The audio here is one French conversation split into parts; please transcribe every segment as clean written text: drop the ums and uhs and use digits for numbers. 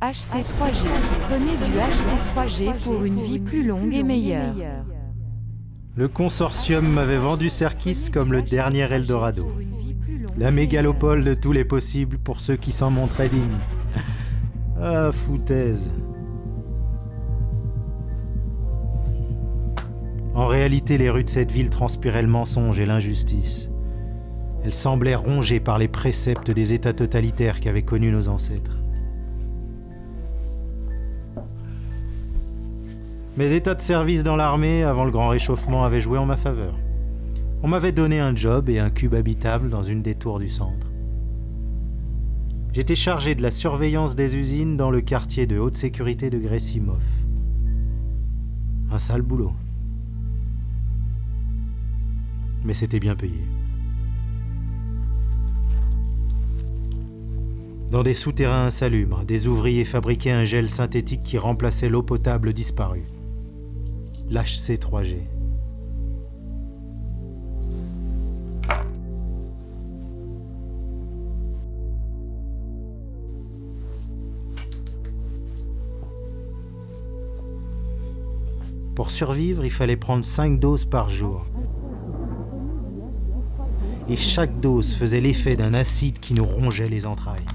HC3G. Prenez du HC3G pour une vie plus longue et meilleure. Le consortium m'avait vendu Serkis comme le dernier Eldorado. La mégalopole de tous les possibles pour ceux qui s'en montraient dignes. Ah, foutaise. En réalité, les rues de cette ville transpiraient le mensonge et l'injustice. Elles semblaient rongées par les préceptes des États totalitaires qu'avaient connus nos ancêtres. Mes états de service dans l'armée, avant le grand réchauffement, avaient joué en ma faveur. On m'avait donné un job et un cube habitable dans une des tours du centre. J'étais chargé de la surveillance des usines dans le quartier de haute sécurité de Gressimov. Un sale boulot. Mais c'était bien payé. Dans des souterrains insalubres, des ouvriers fabriquaient un gel synthétique qui remplaçait l'eau potable disparue. L'HC3G. Pour survivre, il fallait prendre 5 doses par jour. Et chaque dose faisait l'effet d'un acide qui nous rongeait les entrailles.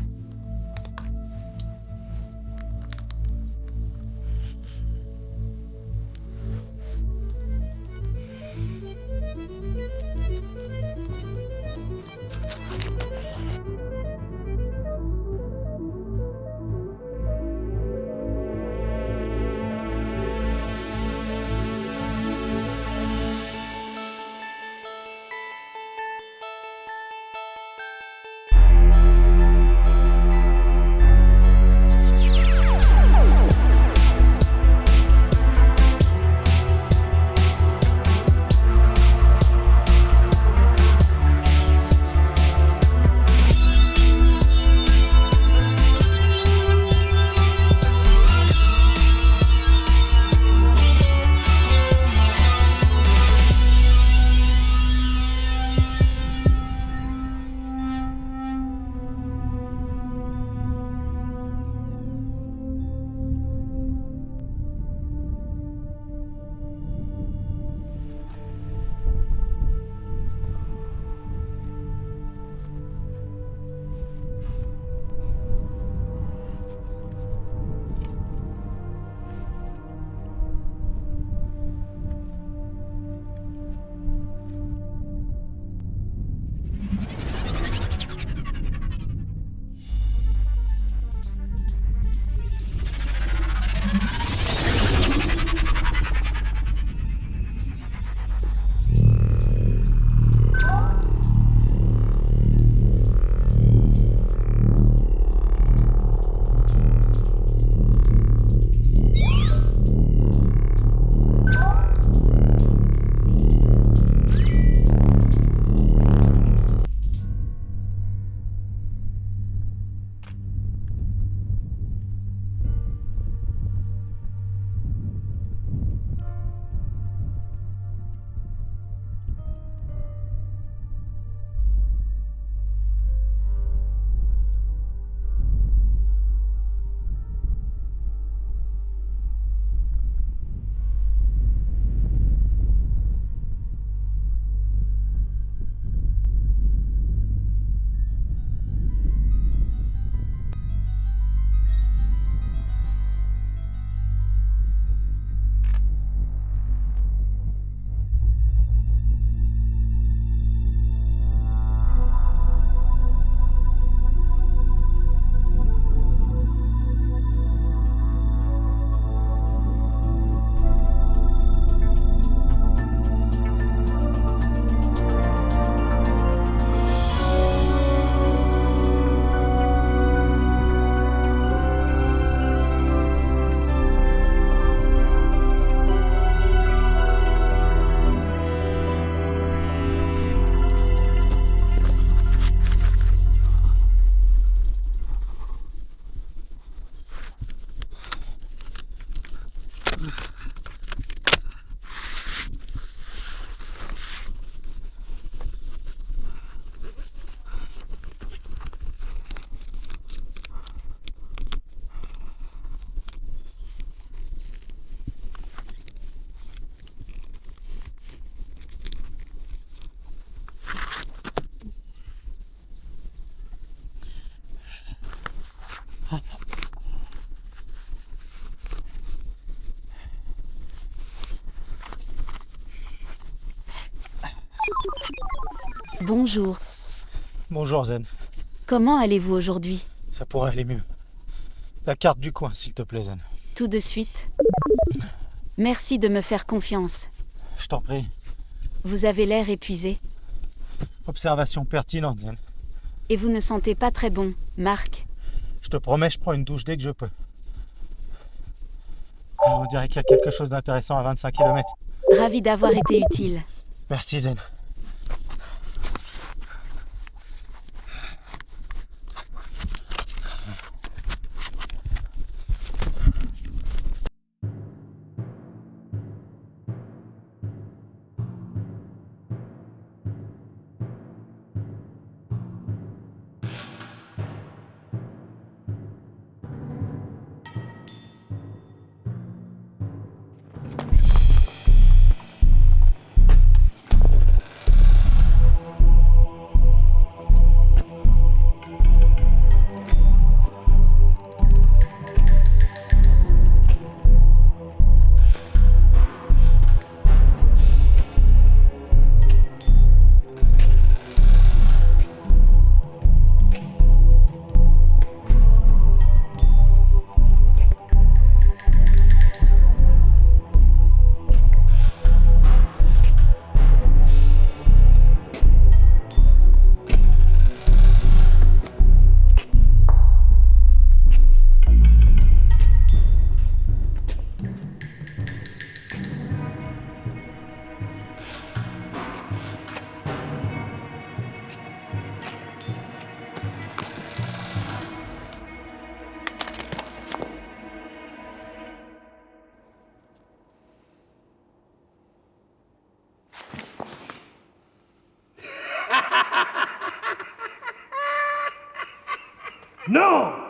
Bonjour. Bonjour Zen, Comment allez-vous aujourd'hui? ça pourrait aller mieux. La carte du coin, s'il te plaît Zen. Tout de suite. Merci de me faire confiance. Je t'en prie. Vous avez l'air épuisé. Observation pertinente Zen. Et vous ne sentez pas très bon, Marc. Je te promets, je prends une douche dès que je peux. On dirait qu'il y a quelque chose d'intéressant à 25 km. Ravi d'avoir été utile. Merci Zen. Non!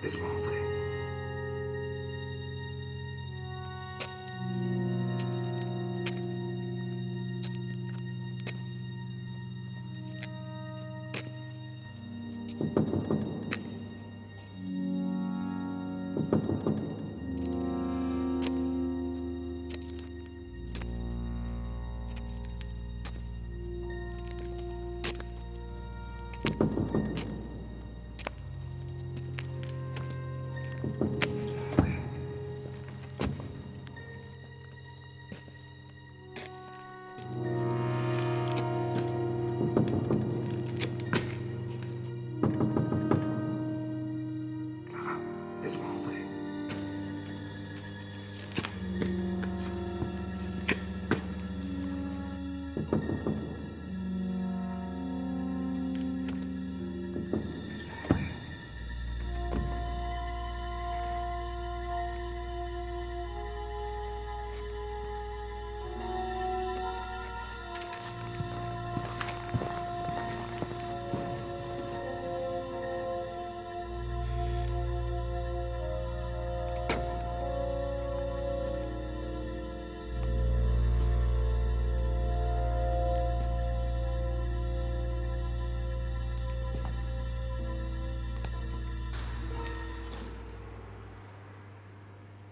Laisse-moi entrer.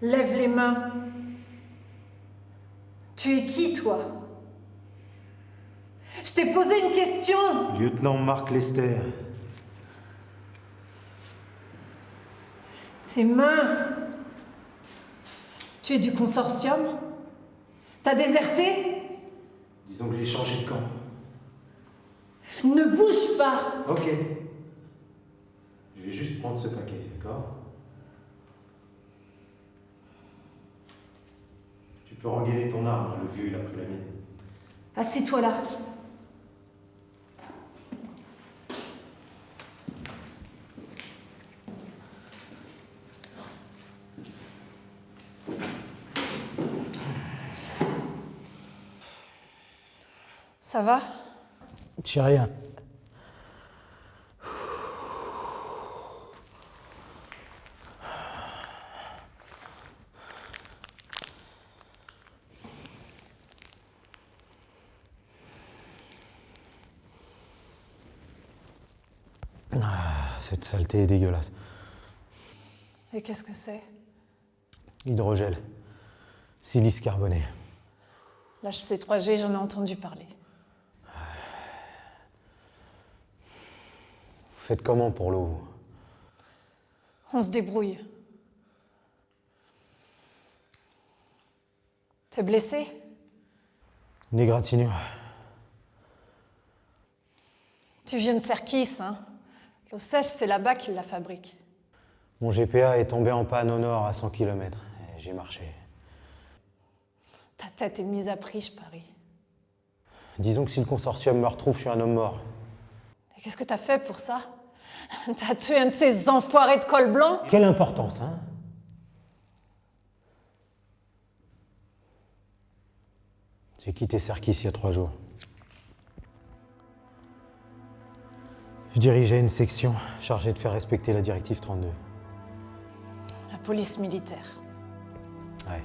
Lève les mains. Tu es qui, toi? Je t'ai posé une question. Lieutenant Mark Lester. Tes mains. Tu es du consortium? T'as déserté? Disons que j'ai changé de camp. Ne bouge pas. Ok. Je vais juste prendre ce paquet, d'accord? Tu peux rengainer ton arme, le vieux il a pris la mienne. Assis-toi là. Ça va? J'ai rien. Cette saleté est dégueulasse. Et qu'est-ce que c'est? Hydrogel. Silice carboné. L'HC3G, j'en ai entendu parler. Vous faites comment pour l'eau, vous? On se débrouille. T'es blessé? Une égratignure. Tu viens de Serkis, hein? L'eau sèche, c'est là-bas qu'ils la fabriquent. Mon GPA est tombé en panne au nord à 100 km. Et j'ai marché. Ta tête est mise à prix, je parie. Disons que si le consortium me retrouve, je suis un homme mort. Et qu'est-ce que t'as fait pour ça? T'as tué un de ces enfoirés de col blanc? Quelle importance, hein? J'ai quitté Serkis il y a 3 jours. Je dirigeais une section chargée de faire respecter la directive 32. La police militaire. Ouais.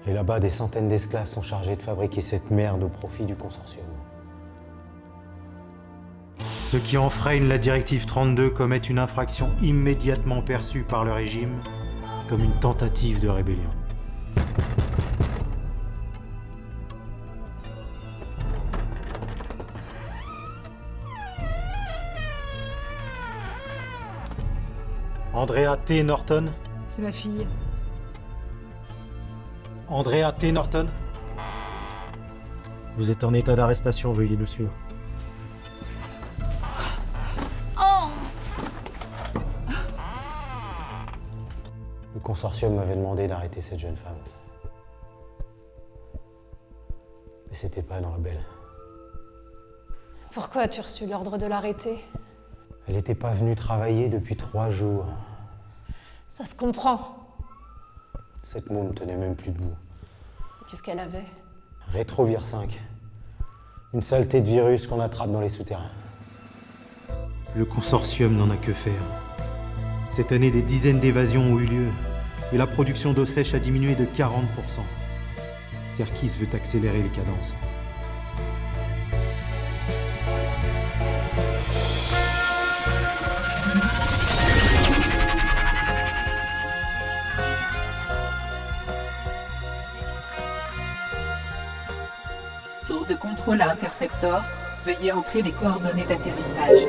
Et là-bas, des centaines d'esclaves sont chargés de fabriquer cette merde au profit du consortium. Ceux qui enfreignent la directive 32 commettent une infraction immédiatement perçue par le régime comme une tentative de rébellion. Andrea T. Norton? C'est ma fille. Andrea T. Norton? Vous êtes en état d'arrestation, veuillez nous suivre. Le consortium m'avait demandé d'arrêter cette jeune femme. Mais c'était pas une rebelle. Pourquoi as-tu reçu l'ordre de l'arrêter? Elle n'était pas venue travailler depuis 3 jours. Ça se comprend. Cette môme tenait même plus debout. Qu'est-ce qu'elle avait? Rétrovir 5. Une saleté de virus qu'on attrape dans les souterrains. Le consortium n'en a que faire. Cette année, des dizaines d'évasions ont eu lieu et la production d'eau sèche a diminué de 40%. Serkis veut accélérer les cadences. Tour de contrôle à Interceptor, veuillez entrer les coordonnées d'atterrissage.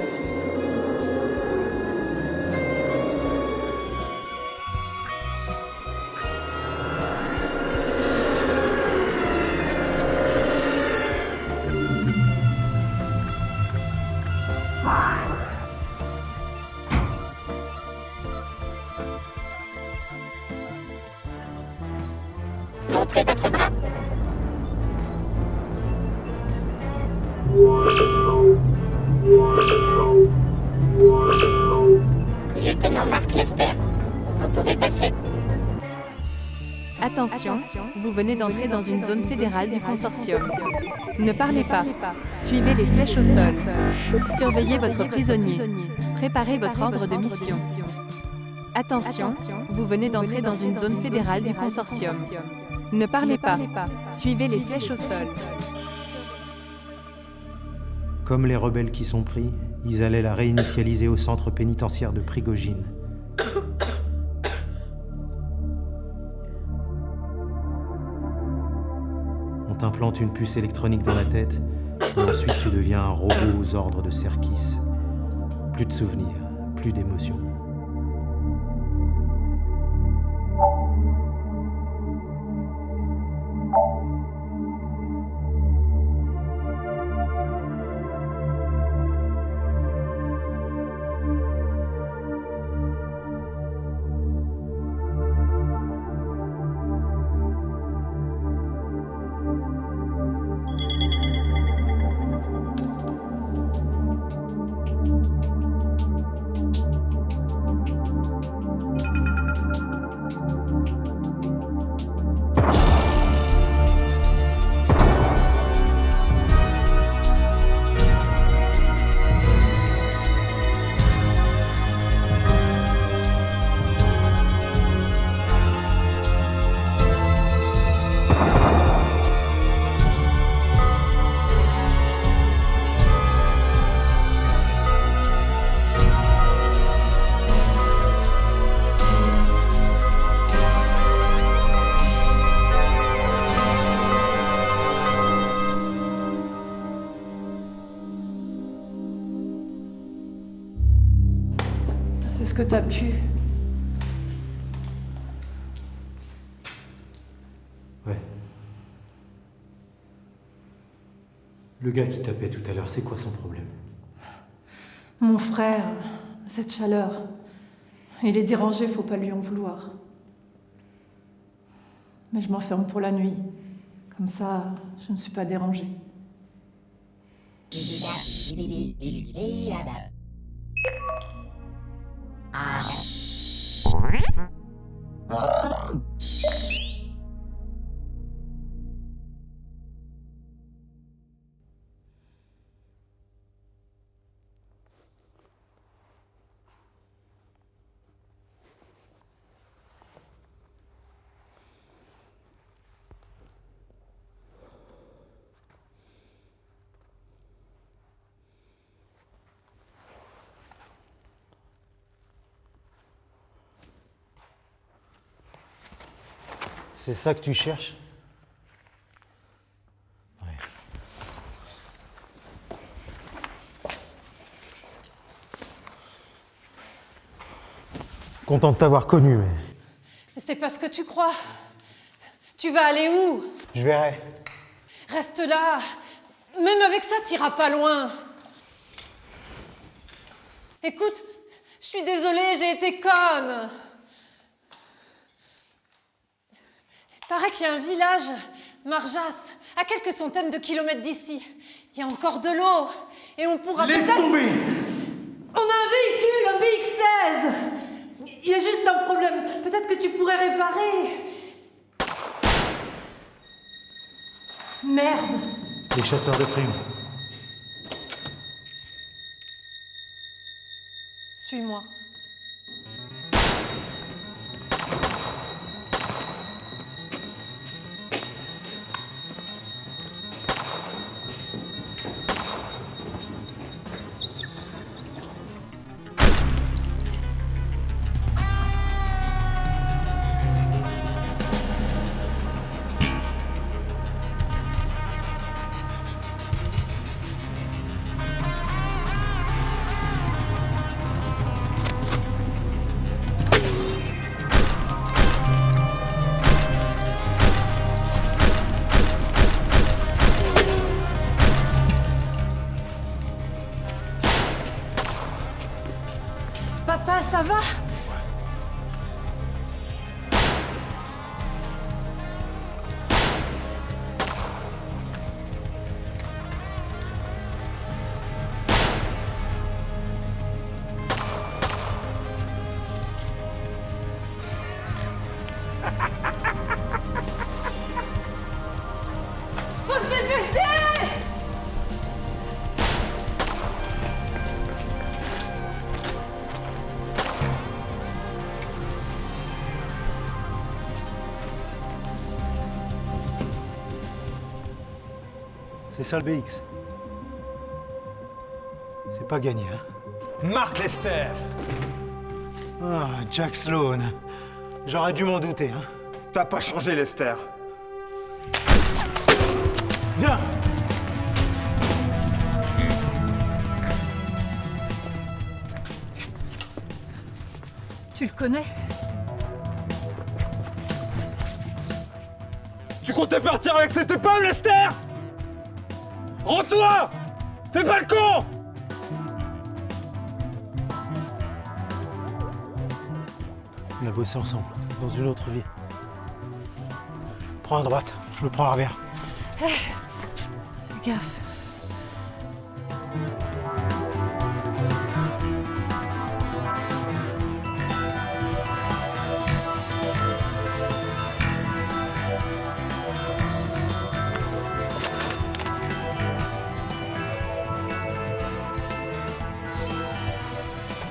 Lieutenant Mark Lester, vous pouvez passer. Attention, vous venez d'entrer dans une zone fédérale du consortium. Ne parlez pas. Suivez les flèches au sol. Surveillez votre prisonnier. Préparez votre ordre de mission. Attention, vous venez d'entrer dans une zone fédérale du consortium. Ne parlez pas. Suivez les flèches au sol. Comme les rebelles qui sont pris, ils allaient la réinitialiser au centre pénitentiaire de Prigogine. On t'implante une puce électronique dans la tête, et ensuite tu deviens un robot aux ordres de Serkis. Plus de souvenirs, plus d'émotions. Fais ce que t'as pu. Ouais. Le gars qui tapait tout à l'heure, c'est quoi son problème? Mon frère, cette chaleur. Il est dérangé, faut pas lui en vouloir. Mais je m'enferme pour la nuit. Comme ça, je ne suis pas dérangée. C'est ça que tu cherches? Ouais. Content de t'avoir connu, mais... C'est pas ce que tu crois. Tu vas aller où? Je verrai. Reste là. Même avec ça, t'iras pas loin. Écoute, je suis désolée, j'ai été conne. Paraît qu'il y a un village, Marjas, à quelques centaines de kilomètres d'ici. Il y a encore de l'eau, et on pourra Laisse peut-être... tomber! On a un véhicule, un BX-16. Il y a juste un problème. Peut-être que tu pourrais réparer. Merde. Les chasseurs de primes. Suis-moi. Papa, ça va? Faut se dépêcher! C'est ça le BX. C'est pas gagné, hein? Mark Lester! Ah, Jack Sloan. J'aurais dû m'en douter, hein? T'as pas changé, Lester. Viens. Tu le connais? Tu comptais partir avec cette épave, Lester? Rends-toi! Fais pas le con! On a bossé ensemble, dans une autre vie. Prends à droite, je le prends à revers. Fais gaffe.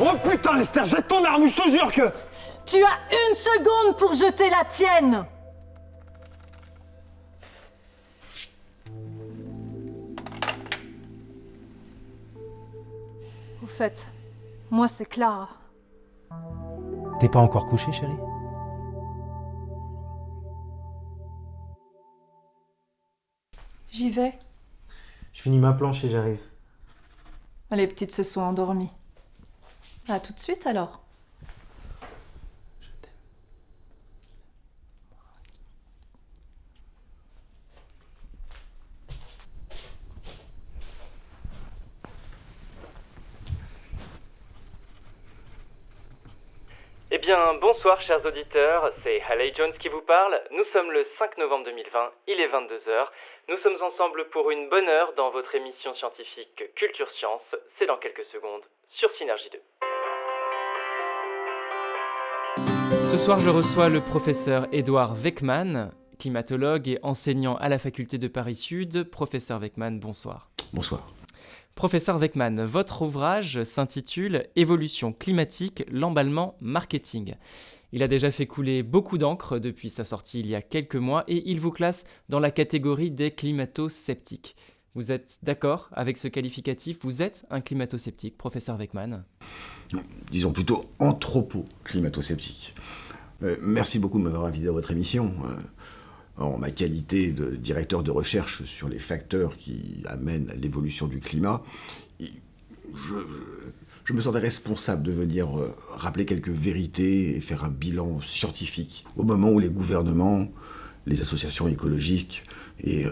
Oh putain, Lester, jette ton arme, je te jure que... Tu as 1 seconde pour jeter la tienne! Au fait, moi c'est Clara. T'es pas encore couché, chérie? J'y vais. Je finis ma planche et j'arrive. Les petites se sont endormies. À tout de suite alors. Eh bien, bonsoir chers auditeurs, c'est Haley Jones qui vous parle. Nous sommes le 5 novembre 2020, il est 22h. Nous sommes ensemble pour une bonne heure dans votre émission scientifique Culture Science. C'est dans quelques secondes sur Synergie 2. Ce soir, je reçois le professeur Édouard Weckmann, climatologue et enseignant à la faculté de Paris Sud. Professeur Weckmann, bonsoir. Bonsoir. Professeur Weckmann, votre ouvrage s'intitule « Évolution climatique, l'emballement marketing ». Il a déjà fait couler beaucoup d'encre depuis sa sortie il y a quelques mois et il vous classe dans la catégorie des climato-sceptiques. Vous êtes d'accord avec ce qualificatif? Vous êtes un climato-sceptique, professeur Weckmann? Disons plutôt anthropo-climato-sceptique. Merci beaucoup de m'avoir invité à votre émission. En ma qualité de directeur de recherche sur les facteurs qui amènent à l'évolution du climat, je me sentais responsable de venir rappeler quelques vérités et faire un bilan scientifique au moment où les gouvernements, les associations écologistes, et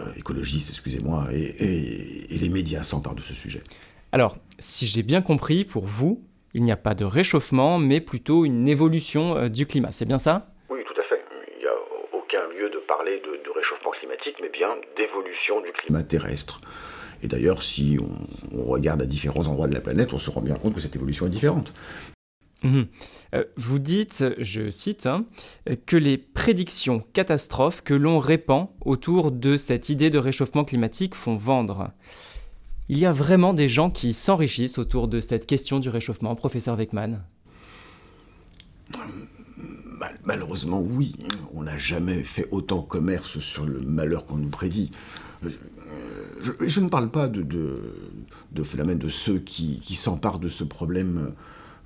les médias s'emparent de ce sujet. Alors, si j'ai bien compris, pour vous, il n'y a pas de réchauffement, mais plutôt une évolution du climat, c'est bien ça? Oui, tout à fait. Il n'y a aucun lieu de parler de réchauffement climatique, mais bien d'évolution du climat terrestre. Et d'ailleurs, si on regarde à différents endroits de la planète, on se rend bien compte que cette évolution est différente. Vous dites, je cite, que les prédictions catastrophes que l'on répand autour de cette idée de réchauffement climatique font vendre. Il y a vraiment des gens qui s'enrichissent autour de cette question du réchauffement, professeur Weckmann? Malheureusement, oui. On n'a jamais fait autant commerce sur le malheur qu'on nous prédit. Je ne parle pas de phénomène de ceux qui s'emparent de ce problème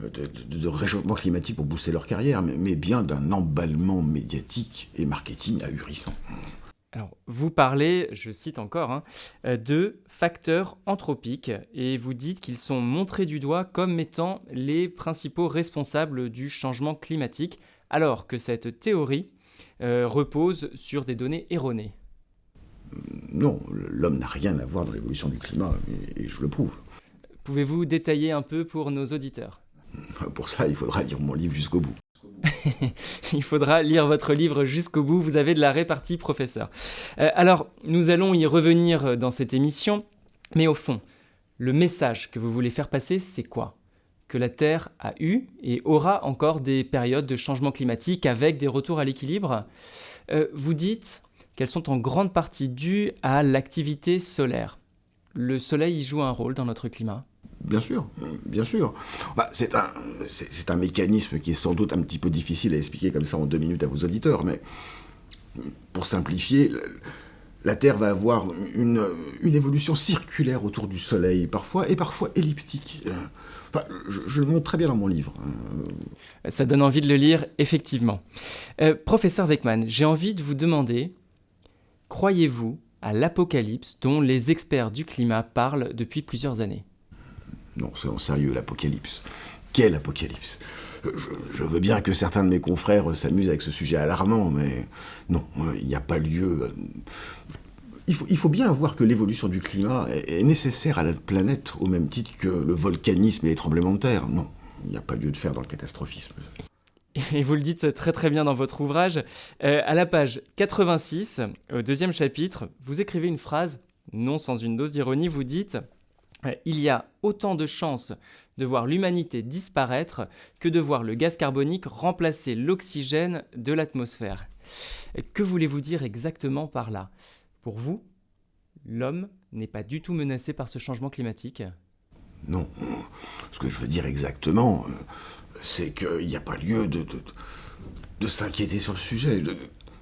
de réchauffement climatique pour booster leur carrière, mais bien d'un emballement médiatique et marketing ahurissant. Alors, vous parlez, je cite encore, de facteurs anthropiques, et vous dites qu'ils sont montrés du doigt comme étant les principaux responsables du changement climatique, alors que cette théorie repose sur des données erronées. Non, l'homme n'a rien à voir dans l'évolution du climat, et je le prouve. Pouvez-vous détailler un peu pour nos auditeurs? Pour ça, il faudra lire mon livre jusqu'au bout. Il faudra lire votre livre jusqu'au bout, vous avez de la répartie, professeur. Alors, nous allons y revenir dans cette émission, mais au fond, le message que vous voulez faire passer, c'est quoi? Que la Terre a eu et aura encore des périodes de changement climatique avec des retours à l'équilibre. Vous dites qu'elles sont en grande partie dues à l'activité solaire. Le soleil y joue un rôle dans notre climat? Bien sûr, bien sûr. C'est un mécanisme qui est sans doute un petit peu difficile à expliquer comme ça en 2 minutes à vos auditeurs, mais pour simplifier, la Terre va avoir une évolution circulaire autour du Soleil, parfois elliptique. Je le montre très bien dans mon livre. Ça donne envie de le lire, effectivement. Professeur Weckmann, j'ai envie de vous demander, croyez-vous à l'apocalypse dont les experts du climat parlent depuis plusieurs années. Non, soyons sérieux, l'apocalypse. Quel apocalypse ? Je veux bien que certains de mes confrères s'amusent avec ce sujet alarmant, mais non, il n'y a pas lieu. Il faut bien voir que l'évolution du climat est nécessaire à la planète au même titre que le volcanisme et les tremblements de terre. Non, il n'y a pas lieu de faire dans le catastrophisme. Et vous le dites très très bien dans votre ouvrage. À la page 86, au deuxième chapitre, vous écrivez une phrase, non sans une dose d'ironie, vous dites « Il y a autant de chances de voir l'humanité disparaître que de voir le gaz carbonique remplacer l'oxygène de l'atmosphère. » Que voulez-vous dire exactement par là ? Pour vous, l'homme n'est pas du tout menacé par ce changement climatique ? Non. Ce que je veux dire exactement, c'est qu'il n'y a pas lieu de s'inquiéter sur le sujet.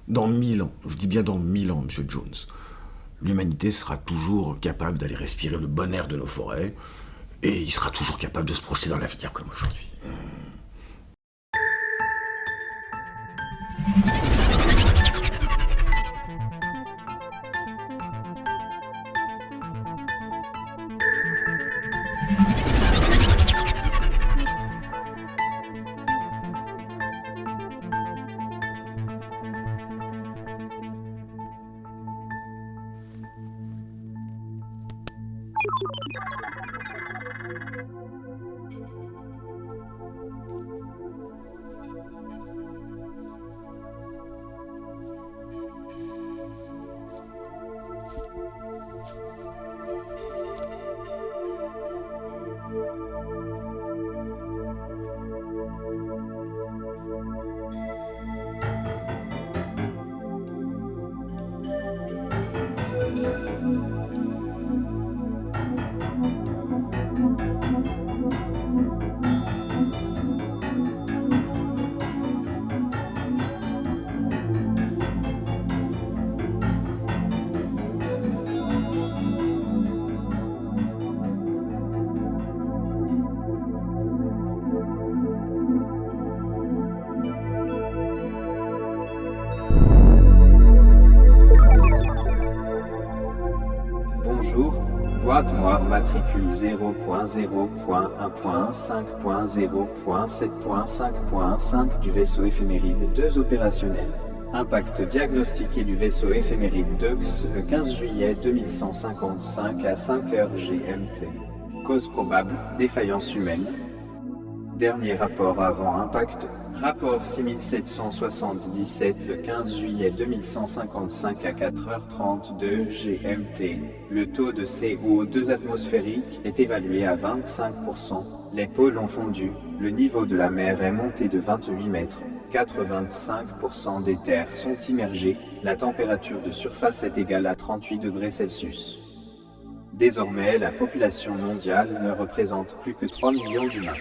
Dans 1000 ans, je dis bien dans 1000 ans, Monsieur Jones, l'humanité sera toujours capable d'aller respirer le bon air de nos forêts, et il sera toujours capable de se projeter dans l'avenir comme aujourd'hui. Bonjour, boîte noire matricule 0.1.5.0.7.5.5 du vaisseau éphéméride 2 opérationnel. Impact diagnostiqué du vaisseau éphéméride Deux le 15 juillet 2155 à 5h GMT. Cause probable, défaillance humaine. Dernier rapport avant impact, rapport 6777 le 15 juillet 2155 à 4h32 GMT. Le taux de CO2 atmosphérique est évalué à 25%. Les pôles ont fondu, le niveau de la mer est monté de 28 mètres. 85% des terres sont immergées, la température de surface est égale à 38 degrés Celsius. Désormais, la population mondiale ne représente plus que 3 millions d'humains.